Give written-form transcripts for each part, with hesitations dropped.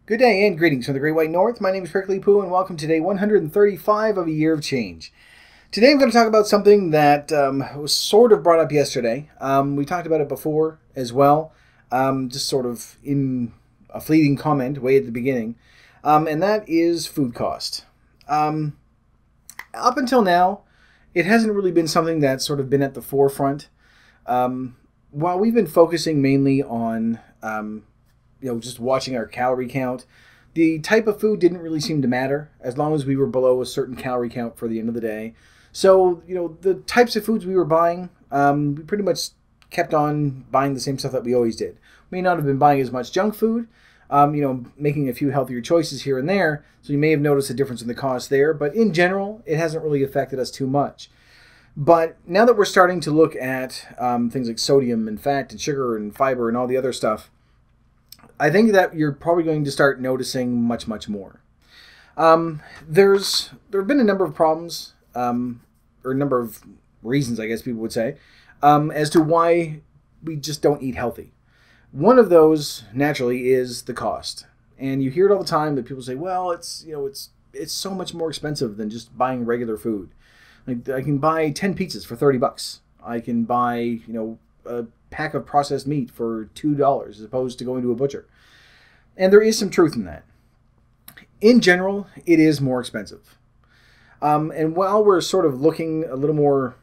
Good day and greetings from the Great White North. My name is Prickly Poo and welcome to day 135 of a year of change. Today I'm going to talk about something that was sort of brought up yesterday. We talked about it before as well, just sort of in a fleeting comment way at the beginning, and that is food cost. Up until now, it hasn't really been something that's sort of been at the forefront. While we've been focusing mainly on just watching our calorie count, the type of food didn't really seem to matter as long as we were below a certain calorie count for the end of the day. So, the types of foods we were buying, we pretty much kept on buying the same stuff that we always did. We may not have been buying as much junk food, making a few healthier choices here and there. So you may have noticed a difference in the cost there, but in general, it hasn't really affected us too much. But now that we're starting to look at things like sodium and fat and sugar and fiber and all the other stuff, I think that you're probably going to start noticing much, much more. There have been a number of problems, or a number of reasons, I guess people would say, as to why we just don't eat healthy. One of those, naturally, is the cost. And you hear it all the time that people say, well, it's so much more expensive than just buying regular food. Like, I can buy 10 pizzas for $30. I can buy, a pack of processed meat for $2 as opposed to going to a butcher. And there is some truth in that. In general, it is more expensive. And while we're sort of looking a little more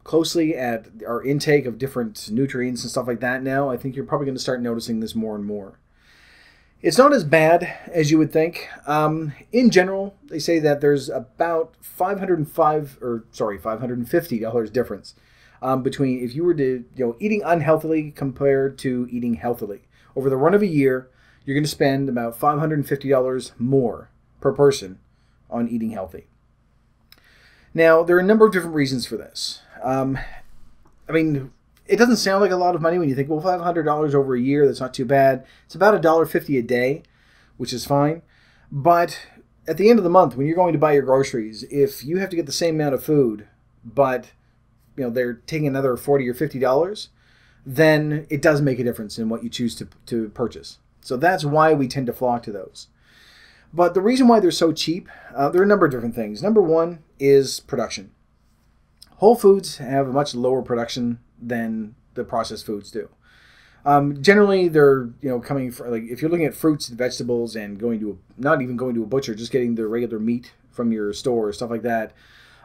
closely at our intake of different nutrients and stuff like that now, I think you're probably going to start noticing this more and more. It's not as bad as you would think. In general, they say that there's about $550 difference between if you were to eating unhealthily compared to eating healthily. Over the run of a year, you're going to spend about $550 more per person on eating healthy. Now, there are a number of different reasons for this. It doesn't sound like a lot of money when you think, well, $500 over a year, that's not too bad. It's about $1.50 a day, which is fine. But at the end of the month, when you're going to buy your groceries, if you have to get the same amount of food, but they're taking another $40 or $50, then it does make a difference in what you choose to purchase. So that's why we tend to flock to those. But the reason why they're so cheap, there are a number of different things. Number one is production. Whole foods have a much lower production than the processed foods do. Generally, they're coming from, like, if you're looking at fruits and vegetables and not even going to a butcher, just getting the regular meat from your store, stuff like that.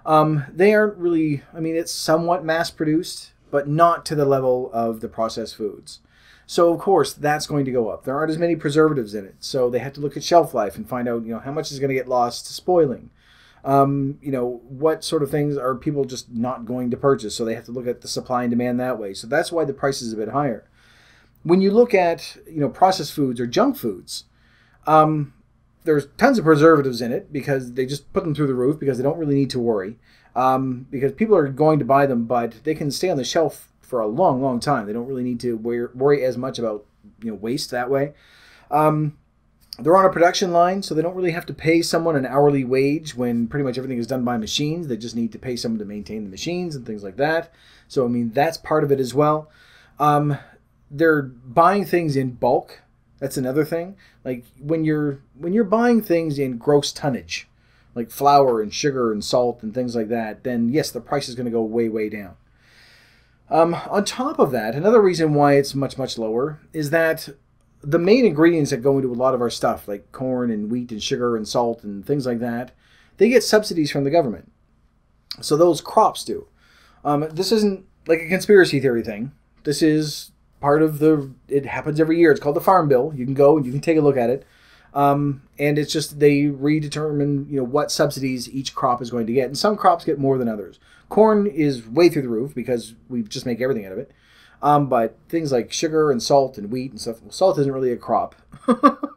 They aren't really, it's somewhat mass produced, but not to the level of the processed foods. So, of course, that's going to go up. There aren't as many preservatives in it. So they have to look at shelf life and find out, how much is going to get lost to spoiling. What sort of things are people just not going to purchase? So they have to look at the supply and demand that way. So that's why the price is a bit higher. When you look at, processed foods or junk foods, there's tons of preservatives in it because they just put them through the roof because they don't really need to worry. Because people are going to buy them, but they can stay on the shelf for a long, long time. They don't really need to worry as much about waste that way. They're on a production line, so they don't really have to pay someone an hourly wage when pretty much everything is done by machines. They just need to pay someone to maintain the machines and things like that. So, that's part of it as well. They're buying things in bulk. That's another thing. Like when you're buying things in gross tonnage, like flour and sugar and salt and things like that, then yes, the price is going to go way, way down. On top of that, another reason why it's much, much lower is that the main ingredients that go into a lot of our stuff, like corn and wheat and sugar and salt and things like that, they get subsidies from the government. So those crops do. This isn't like a conspiracy theory thing. This is part of it happens every year. It's called the Farm Bill. You can go and you can take a look at it. And it's just they redetermine, what subsidies each crop is going to get. And some crops get more than others. Corn is way through the roof because we just make everything out of it. But things like sugar and salt and wheat and stuff, well, salt isn't really a crop,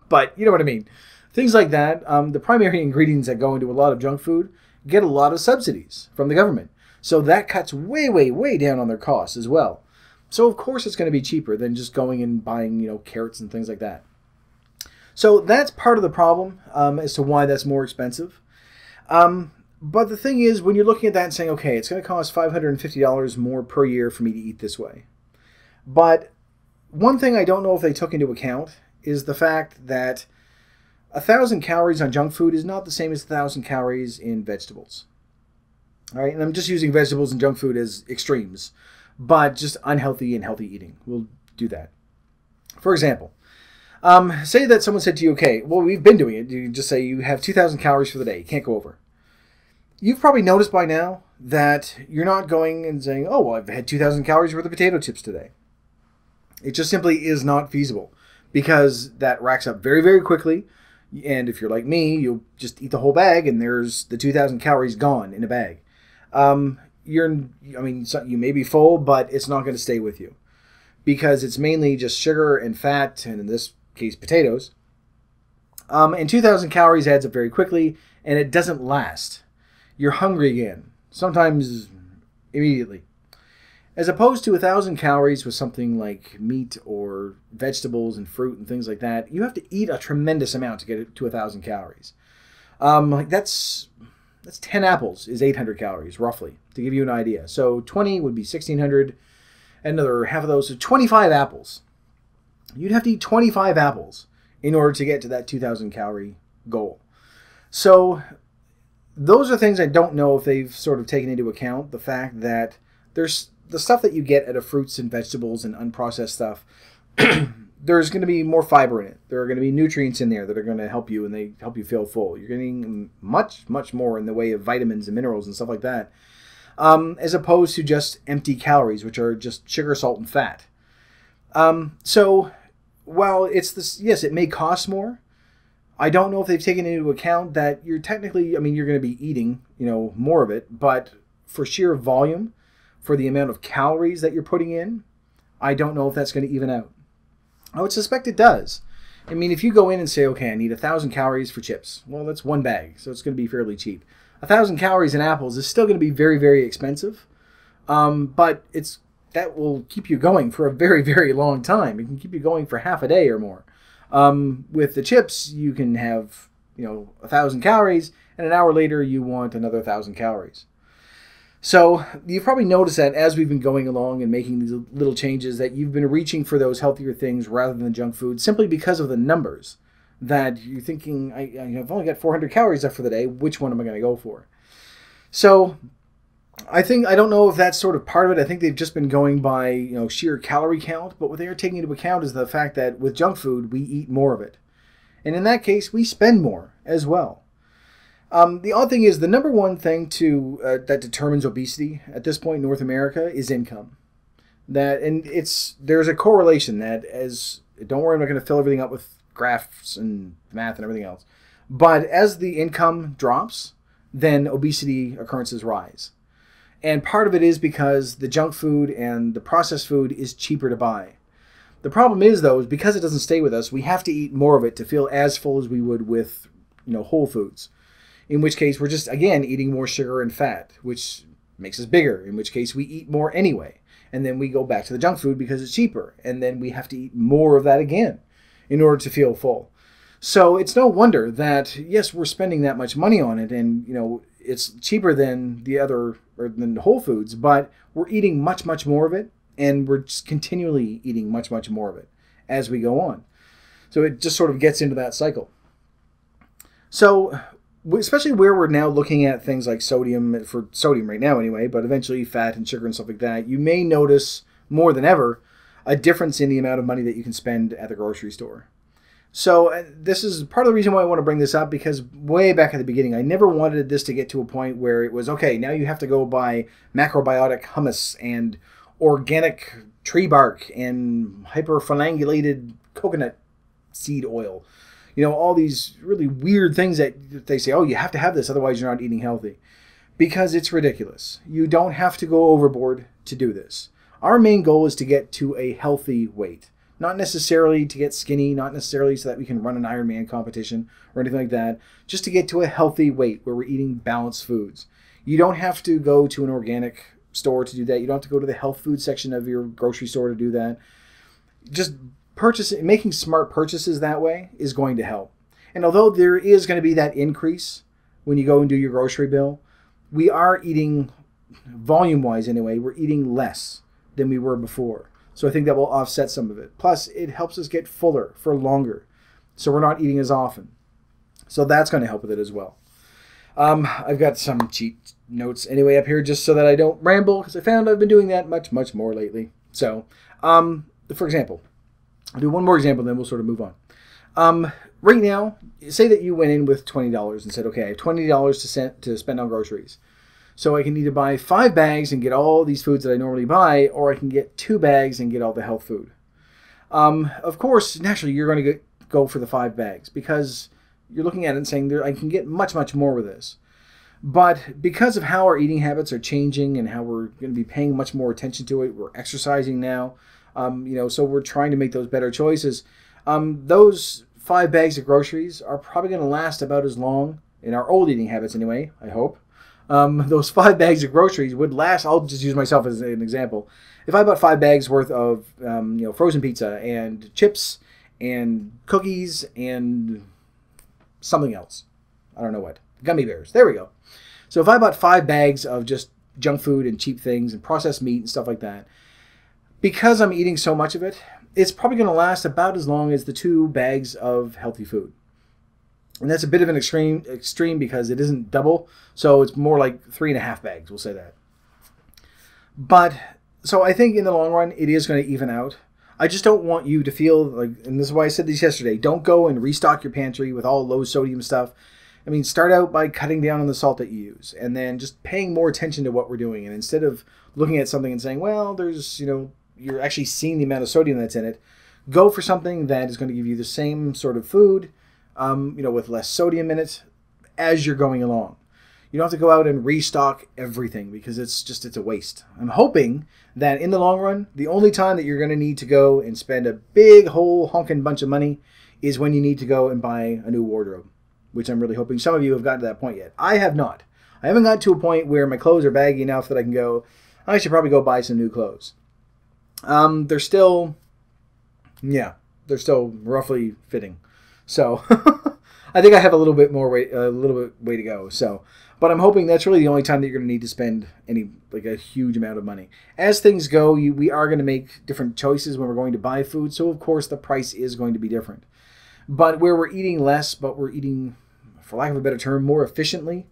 but you know what I mean. Things like that, the primary ingredients that go into a lot of junk food get a lot of subsidies from the government. So that cuts way, way, way down on their costs as well. So of course it's going to be cheaper than just going and buying, carrots and things like that. So that's part of the problem as to why that's more expensive. But the thing is, when you're looking at that and saying, okay, it's going to cost $550 more per year for me to eat this way. But one thing I don't know if they took into account is the fact that 1,000 calories on junk food is not the same as 1,000 calories in vegetables. All right, and I'm just using vegetables and junk food as extremes, but just unhealthy and healthy eating. We'll do that. For example, say that someone said to you, okay, well, we've been doing it. You just say you have 2,000 calories for the day. You can't go over. You've probably noticed by now that you're not going and saying, oh, well, I've had 2,000 calories worth of potato chips today. It just simply is not feasible because that racks up very, very quickly. And if you're like me, you'll just eat the whole bag and there's the 2,000 calories gone in a bag. You may be full, but it's not going to stay with you because it's mainly just sugar and fat, and in this case, potatoes. And 2,000 calories adds up very quickly, and it doesn't last. You're hungry again, sometimes immediately. As opposed to 1,000 calories with something like meat or vegetables and fruit and things like that, you have to eat a tremendous amount to get it to 1,000 calories. That's 10 apples is 800 calories, roughly, to give you an idea. So 20 would be 1,600, another half of those, so 25 apples. You'd have to eat 25 apples in order to get to that 2,000 calorie goal. So those are things I don't know if they've sort of taken into account, the fact that there's the stuff that you get out of fruits and vegetables and unprocessed stuff. There's going to be more fiber in it. There are going to be nutrients in there that are going to help you, and they help you feel full. You're getting much, much more in the way of vitamins and minerals and stuff like that, as opposed to just empty calories, which are just sugar, salt, and fat. So while it's this, yes, it may cost more. I don't know if they've taken into account that you're technically, you're going to be eating, more of it, but for sheer volume, for the amount of calories that you're putting in, I don't know if that's going to even out. I would suspect it does. If you go in and say, okay, I need 1,000 calories for chips. Well, that's one bag, so it's going to be fairly cheap. 1,000 calories in apples is still going to be very, very expensive. But that will keep you going for a very, very long time. It can keep you going for half a day or more. With the chips, you can have, 1,000 calories, and an hour later you want another 1,000 calories. So you've probably noticed that as we've been going along and making these little changes that you've been reaching for those healthier things rather than junk food simply because of the numbers that you're thinking, I've only got 400 calories left for the day. Which one am I going to go for? So I don't know if that's sort of part of it. I think they've just been going by, sheer calorie count. But what they are taking into account is the fact that with junk food, we eat more of it. And in that case, we spend more as well. The odd thing is the number one thing that determines obesity at this point in North America is income. There's a correlation don't worry, I'm not going to fill everything up with graphs and math and everything else. But as the income drops, then obesity occurrences rise. And part of it is because the junk food and the processed food is cheaper to buy. The problem is, though, is because it doesn't stay with us, we have to eat more of it to feel as full as we would with, whole foods. In which case, we're just, again, eating more sugar and fat, which makes us bigger, in which case we eat more anyway. And then we go back to the junk food because it's cheaper. And then we have to eat more of that again in order to feel full. So it's no wonder that, yes, we're spending that much money on it, and, it's cheaper than than Whole Foods, but we're eating much, much more of it, and we're just continually eating much, much more of it as we go on. So it just sort of gets into that cycle. So especially where we're now looking at things like sodium right now anyway, but eventually fat and sugar and stuff like that, you may notice more than ever a difference in the amount of money that you can spend at the grocery store. So this is part of the reason why I want to bring this up, because way back at the beginning, I never wanted this to get to a point where it was, okay, now you have to go buy macrobiotic hummus and organic tree bark and hyperphenangulated coconut seed oil. All these really weird things that they say, oh, you have to have this, otherwise you're not eating healthy. Because it's ridiculous. You don't have to go overboard to do this. Our main goal is to get to a healthy weight. Not necessarily to get skinny, not necessarily so that we can run an Ironman competition or anything like that. Just to get to a healthy weight where we're eating balanced foods. You don't have to go to an organic store to do that. You don't have to go to the health food section of your grocery store to do that. Just making smart purchases that way is going to help. And although there is going to be that increase when you go and do your grocery bill, we are eating, volume-wise anyway, we're eating less than we were before. So I think that will offset some of it. Plus, it helps us get fuller for longer, so we're not eating as often. So that's going to help with it as well. I've got some cheat notes anyway up here just so that I don't ramble, because I found I've been doing that much more lately. So, for example, I'll do one more example, then we'll sort of move on. Right now, say that you went in with $20 and said, okay, I have $20 to spend on groceries. So I can either buy 5 bags and get all these foods that I normally buy, or I can get 2 bags and get all the health food. Of course, naturally, you're going to go for the 5 bags because you're looking at it and saying, I can get much more with this. But because of how our eating habits are changing and how we're going to be paying much more attention to it, we're exercising now, so we're trying to make those better choices. Those 5 bags of groceries are probably going to last about as long, in our old eating habits anyway, I hope. Those 5 bags of groceries would last. I'll just use myself as an example. If I bought 5 bags worth of frozen pizza and chips and cookies and something else, I don't know what, gummy bears, there we go. So if I bought 5 bags of just junk food and cheap things and processed meat and stuff like that, because I'm eating so much of it, it's probably going to last about as long as the 2 bags of healthy food. And that's a bit of an extreme because it isn't double, so it's more like 3.5 bags, we'll say that. But, so I think in the long run, it is going to even out. I just don't want you to feel like, and this is why I said this yesterday, don't go and restock your pantry with all low sodium stuff. I mean, start out by cutting down on the salt that you use, and then just paying more attention to what we're doing. And instead of looking at something and saying, well, there's, you're actually seeing the amount of sodium that's in it, go for something that is going to give you the same sort of food, with less sodium in it as you're going along. You don't have to go out and restock everything because it's a waste. I'm hoping that in the long run, the only time that you're going to need to go and spend a big whole honking bunch of money is when you need to go and buy a new wardrobe, which I'm really hoping some of you have gotten to that point yet. I have not. I haven't gotten to a point where my clothes are baggy enough that I can go, I should probably go buy some new clothes. They're still roughly fitting. So I think I have a little bit way to go. So, but I'm hoping that's really the only time that you're going to need to spend a huge amount of money. As things go, we are going to make different choices when we're going to buy food. So of course the price is going to be different. But where we're eating less, but we're eating, for lack of a better term, more efficiently.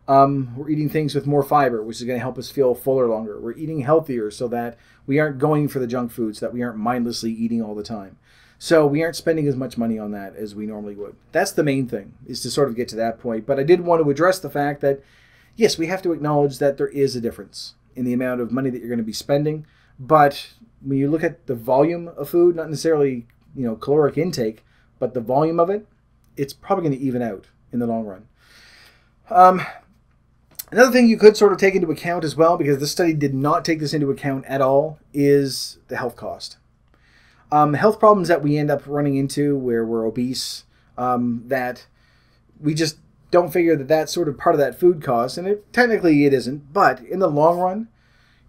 We're eating things with more fiber, which is going to help us feel fuller longer. We're eating healthier so that we aren't going for the junk foods, that we aren't mindlessly eating all the time. So we aren't spending as much money on that as we normally would. That's the main thing, is to sort of get to that point. But I did want to address the fact that, yes, we have to acknowledge that there is a difference in the amount of money that you're going to be spending. But when you look at the volume of food, not necessarily, caloric intake, but the volume of it, it's probably going to even out in the long run. Another thing you could sort of take into account as well, because this study did not take this into account at all, is the health cost. Health problems that we end up running into where we're obese, that we just don't figure that that's sort of part of that food cost, and technically it isn't, but in the long run,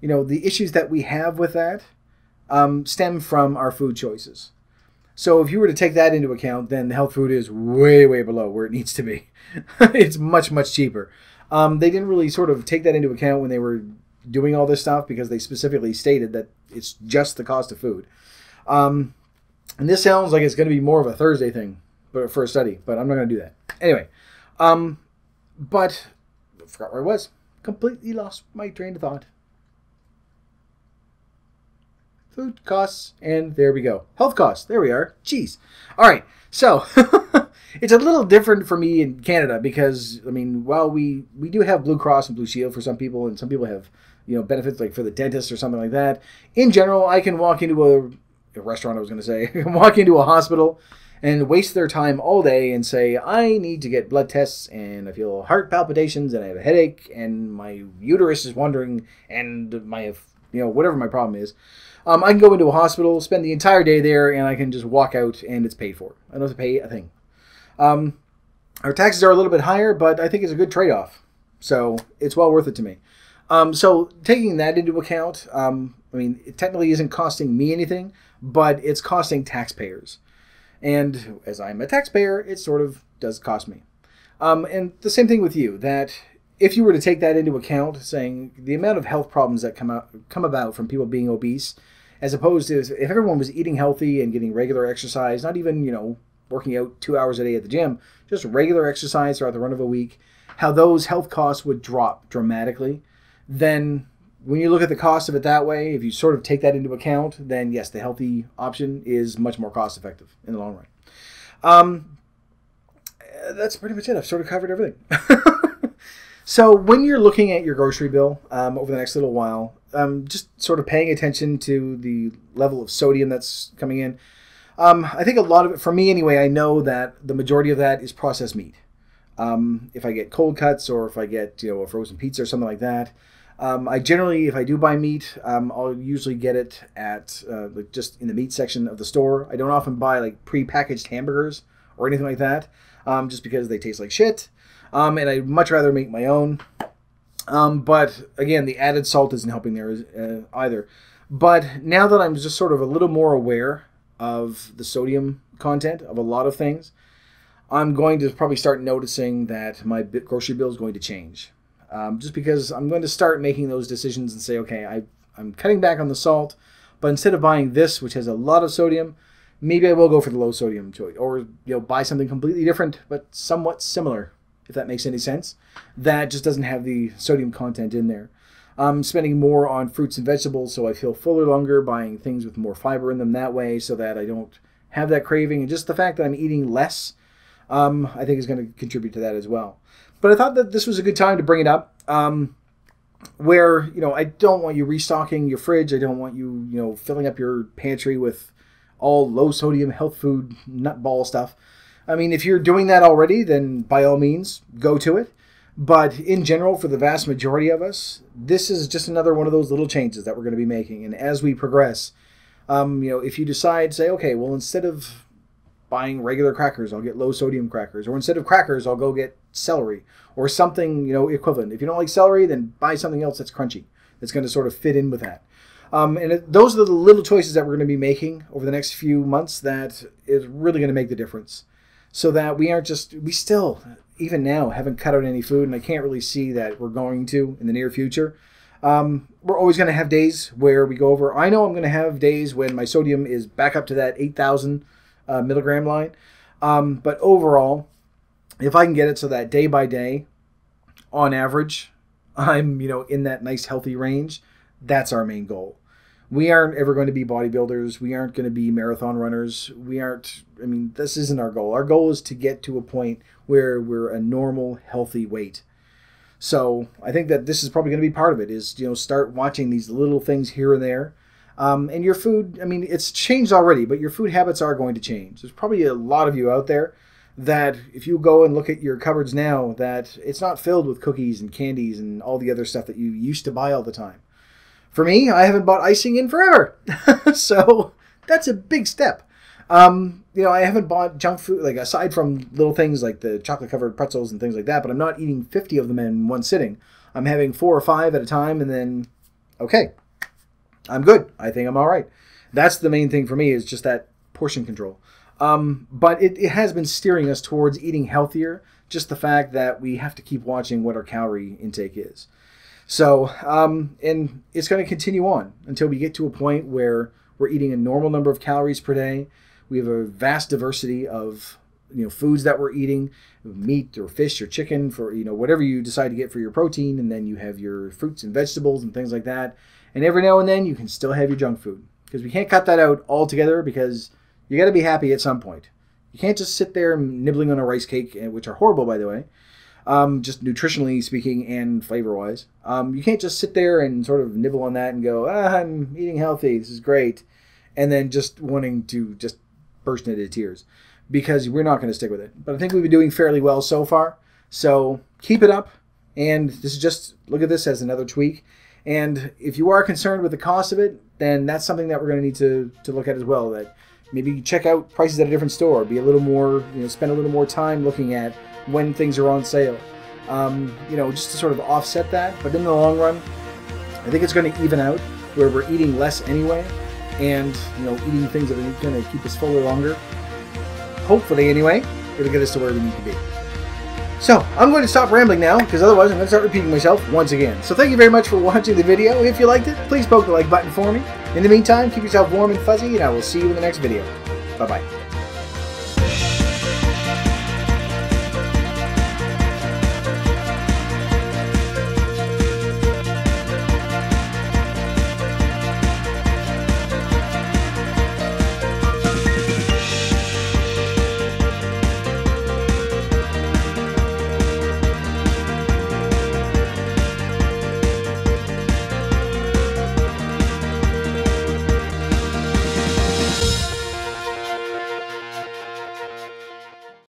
the issues that we have with that stem from our food choices. So if you were to take that into account, then the health food is way below where it needs to be. It's much cheaper. They didn't really sort of take that into account when they were doing all this stuff because they specifically stated that it's just the cost of food. And this sounds like it's going to be more of a Thursday thing for a study, but I'm not going to do that. Anyway, but I forgot where I was. Completely lost my train of thought. Food costs, and there we go. Health costs, there we are. Jeez. All right, so it's a little different for me in Canada because, while we do have Blue Cross and Blue Shield for some people, and some people have, benefits like for the dentist or something like that. In general, I can walk into a restaurant, I was going to say, walk into a hospital and waste their time all day and say, I need to get blood tests and I feel heart palpitations and I have a headache and my uterus is wandering and my, whatever my problem is. I can go into a hospital, spend the entire day there, and I can just walk out and it's paid for. I don't have to pay a thing. Our taxes are a little bit higher, but I think it's a good trade-off. So it's well worth it to me. So taking that into account, it technically isn't costing me anything, but it's costing taxpayers. And as I'm a taxpayer, it sort of does cost me. And the same thing with you, that if you were to take that into account, saying the amount of health problems that come about from people being obese, as opposed to if everyone was eating healthy and getting regular exercise, not even, working out 2 hours a day at the gym, just regular exercise throughout the run of a week, how those health costs would drop dramatically. Then when you look at the cost of it that way, if you sort of take that into account, then yes, the healthy option is much more cost effective in the long run. That's pretty much it. I've sort of covered everything. So when you're looking at your grocery bill over the next little while, just sort of paying attention to the level of sodium that's coming in. I think a lot of it, for me anyway, I know that the majority of that is processed meat. If I get cold cuts or if I get a frozen pizza or something like that, I generally, if I do buy meat, I'll usually get it at like just in the meat section of the store. I don't often buy like pre-packaged hamburgers or anything like that, just because they taste like shit. And I'd much rather make my own. But again, the added salt isn't helping there either. But now that I'm just sort of a little more aware of the sodium content of a lot of things, I'm going to probably start noticing that my grocery bill is going to change. Just because I'm going to start making those decisions and say, okay, I'm cutting back on the salt, but instead of buying this, which has a lot of sodium, maybe I will go for the low sodium choice, or buy something completely different but somewhat similar, if that makes any sense, that just doesn't have the sodium content in there. I'm spending more on fruits and vegetables, so I feel fuller longer, buying things with more fiber in them that way so that I don't have that craving. And just the fact that I'm eating less, I think is going to contribute to that as well. But I thought that this was a good time to bring it up, where, I don't want you restocking your fridge. I don't want you, filling up your pantry with all low sodium health food nutball stuff. I mean, if you're doing that already, then by all means, go to it. But in general, for the vast majority of us, this is just another one of those little changes that we're going to be making. And as we progress, if you decide, say, okay, well, instead of buying regular crackers, I'll get low sodium crackers. Or instead of crackers, I'll go get celery or something, equivalent. If you don't like celery, then buy something else that's crunchy, that's going to sort of fit in with that. Those are the little choices that we're going to be making over the next few months that is really going to make the difference. So that we still, even now, haven't cut out any food, and I can't really see that we're going to in the near future. We're always going to have days where we go over. I know I'm going to have days when my sodium is back up to that 8,000 milligram line. But overall, if I can get it so that day by day, on average, I'm in that nice healthy range, that's our main goal. We aren't ever going to be bodybuilders. We aren't going to be marathon runners. This isn't our goal. Our goal is to get to a point where we're a normal, healthy weight. So I think that this is probably going to be part of it, is, start watching these little things here and there. And your food, it's changed already, but your food habits are going to change. There's probably a lot of you out there that if you go and look at your cupboards now, that it's not filled with cookies and candies and all the other stuff that you used to buy all the time. For me, I haven't bought icing in forever. So that's a big step. I haven't bought junk food, like aside from little things like the chocolate-covered pretzels and things like that, but I'm not eating 50 of them in one sitting. I'm having 4 or 5 at a time, and then, okay, I'm good. I think I'm all right. That's the main thing for me, is just that portion control. But it has been steering us towards eating healthier, just the fact that we have to keep watching what our calorie intake is. So, and it's going to continue on until we get to a point where we're eating a normal number of calories per day. We have a vast diversity of, foods that we're eating, meat or fish or chicken for, whatever you decide to get for your protein. And then you have your fruits and vegetables and things like that. And every now and then you can still have your junk food, because we can't cut that out altogether, because you got to be happy at some point. You can't just sit there nibbling on a rice cake, which are horrible, by the way. Just nutritionally speaking and flavor-wise. You can't just sit there and sort of nibble on that and go, I'm eating healthy, this is great, and then just wanting to just burst into tears, because we're not going to stick with it. But I think we've been doing fairly well so far, so keep it up, and this is just, look at this as another tweak. And if you are concerned with the cost of it, then that's something that we're going to need to look at as well, that maybe check out prices at a different store, be a little more, spend a little more time looking at when things are on sale, just to sort of offset that. But in the long run, I think it's going to even out, where we're eating less anyway, and eating things that are going to keep us fuller longer. Hopefully, anyway, it'll get us to where we need to be. So I'm going to stop rambling now, because otherwise I'm going to start repeating myself once again. So thank you very much for watching the video. If you liked it, please poke the like button for me. In the meantime, keep yourself warm and fuzzy, and I will see you in the next video. Bye-bye.